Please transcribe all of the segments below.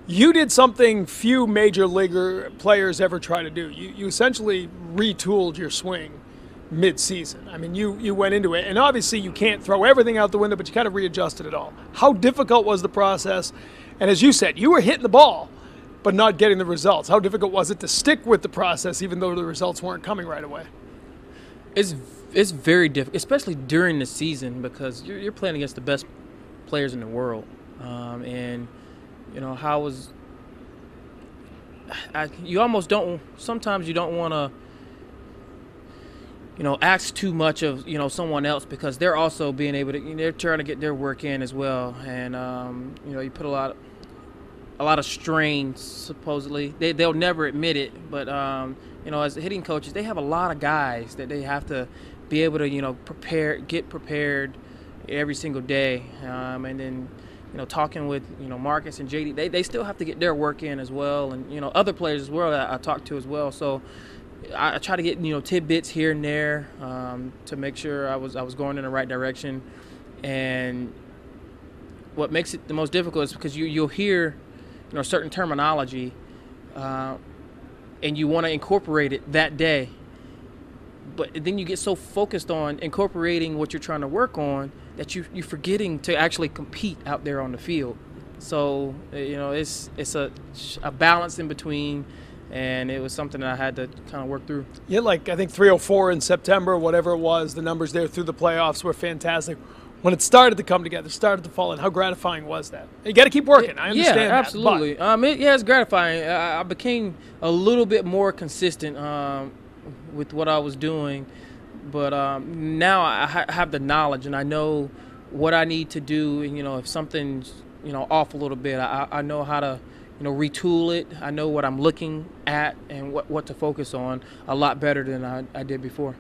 You did something few major leaguer players ever try to do. You essentially retooled your swing mid-season. I mean, you went into it, and obviously you can't throw everything out the window, but you kind of readjusted it all. How difficult was the process? And as you said, you were hitting the ball, but not getting the results. How difficult was it to stick with the process, even though the results weren't coming right away? It's very difficult, especially during the season, because you're playing against the best players in the world, and you almost don't. Sometimes you don't want to, ask too much of someone else, because they're also being able to. They're trying to get their work in as well, and you put a lot of strain. Supposedly, they'll never admit it, but as hitting coaches, they have a lot of guys that they have to be able to get prepared every single day, and then talking with Marcus and JD, they still have to get their work in as well, and other players as well that I talk to as well. So I try to get tidbits here and there to make sure I was going in the right direction. And what makes it the most difficult is because you'll hear certain terminology, and you want to incorporate it that day, but then you get so focused on incorporating what you're trying to work on that you're forgetting to actually compete out there on the field. So it's a balance in between, and it was something that I had to kind of work through. Yeah, like I think 304 in September, whatever it was, the numbers there through the playoffs were fantastic. When it started to come together, started to fall in, how gratifying was that? You got to keep working. I understand that. Absolutely. It's gratifying. I became a little bit more consistent with what I was doing, but now I have the knowledge, and I know what I need to do. And if something's off a little bit, I know how to retool it. I know what I'm looking at and what to focus on a lot better than I did before.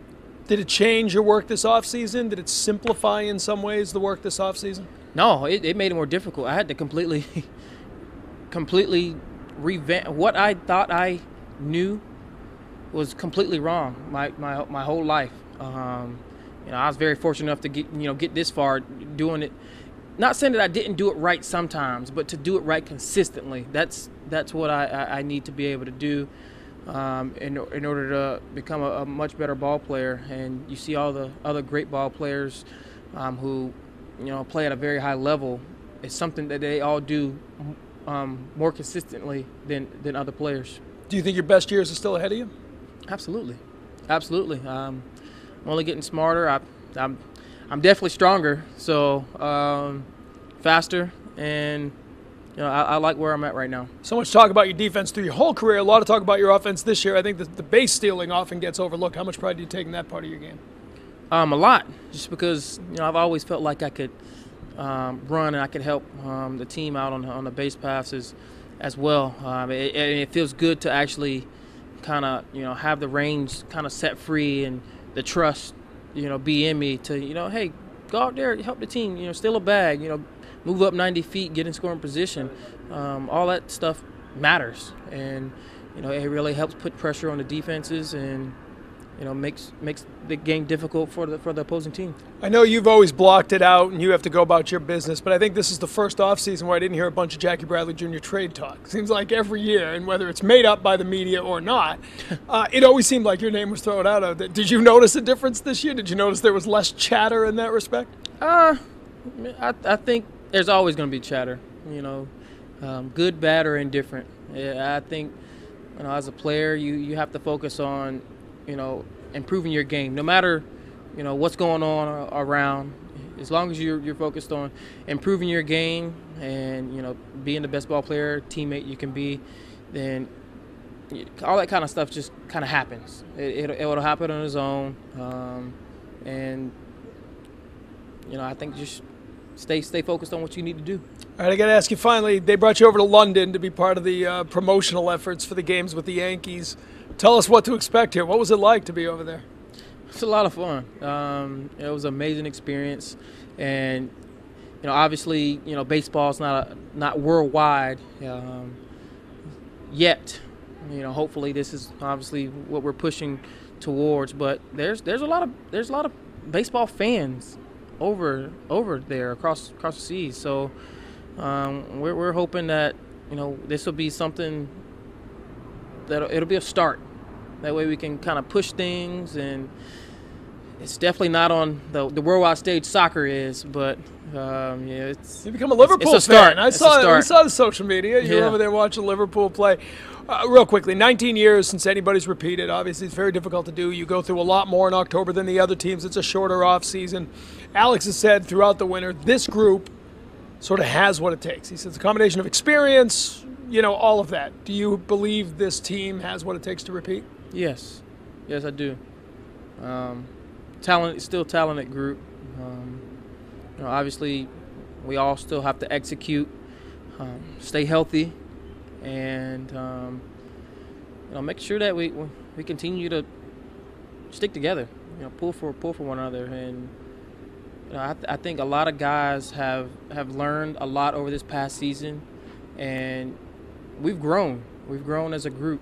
Did it change your work this offseason? Did it simplify in some ways the work this offseason? No, it made it more difficult. I had to completely revamp. What I thought I knew was completely wrong my whole life. I was very fortunate enough to get this far doing it. Not saying that I didn't do it right sometimes, but to do it right consistently. That's what I need to be able to do. In order to become a much better ball player. And you see all the other great ball players who play at a very high level. It's something that they all do more consistently than other players. Do you think your best years are still ahead of you? Absolutely. I'm only getting smarter. I'm definitely stronger, so faster, and I like where I'm at right now. So much talk about your defense through your whole career. A lot of talk about your offense this year. I think the base stealing often gets overlooked. How much pride do you take in that part of your game? A lot, just because I've always felt like I could run and I could help the team out on the base passes as well. It feels good to actually kind of have the range kind of set free and the trust be in me to hey, go out there, help the team, steal a bag, move up 90 feet, get in scoring position. All that stuff matters, and it really helps put pressure on the defenses, and makes the game difficult for the opposing team. I know you've always blocked it out and you have to go about your business, but I think this is the first offseason where I didn't hear a bunch of Jackie Bradley Jr. trade talk. Seems like every year, and whether it's made up by the media or not, it always seemed like your name was thrown out of it. Did you notice a difference this year? Did you notice there was less chatter in that respect? I think there's always going to be chatter, good, bad, or indifferent. I think, as a player, you have to focus on, improving your game, no matter, what's going on around. As long as you're focused on improving your game and, being the best ball player, teammate you can be, then all that kind of stuff just kind of happens. It'll happen on its own, and, I think just stay focused on what you need to do. All right, I got to ask you finally, they brought you over to London to be part of the promotional efforts for the games with the Yankees. Tell us what to expect here. What was it like to be over there? It's a lot of fun. It was an amazing experience, and obviously, baseball's not worldwide yet. Hopefully, this is obviously what we're pushing towards. But there's a lot of baseball fans over there across the seas. So we're hoping that this will be something that it'll be a start. That way we can kind of push things, and it's definitely not on the worldwide stage soccer is, but it's you become a Liverpool it's a start. fan. We saw the social media. You were over there watching Liverpool play. Real quickly, 19 years since anybody's repeated. Obviously, it's very difficult to do. You go through a lot more in October than the other teams. It's a shorter off season. Alex has said throughout the winter, this group sort of has what it takes. He says a combination of experience, all of that. Do you believe this team has what it takes to repeat? Yes, I do. Still talented group. Obviously, we all still have to execute, stay healthy, and make sure that we continue to stick together. Pull for one another, and I think a lot of guys have learned a lot over this past season, and we've grown. We've grown as a group,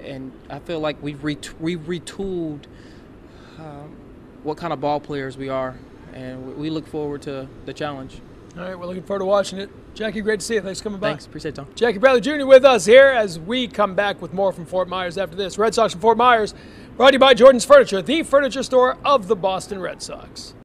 and I feel like we've retooled what kind of ball players we are, and we look forward to the challenge. All right, we're looking forward to watching it. Jackie, great to see you. Thanks for coming by. Thanks. Appreciate it, Tom. Jackie Bradley Jr. with us here as we come back with more from Fort Myers after this. Red Sox from Fort Myers, brought to you by Jordan's Furniture, the furniture store of the Boston Red Sox.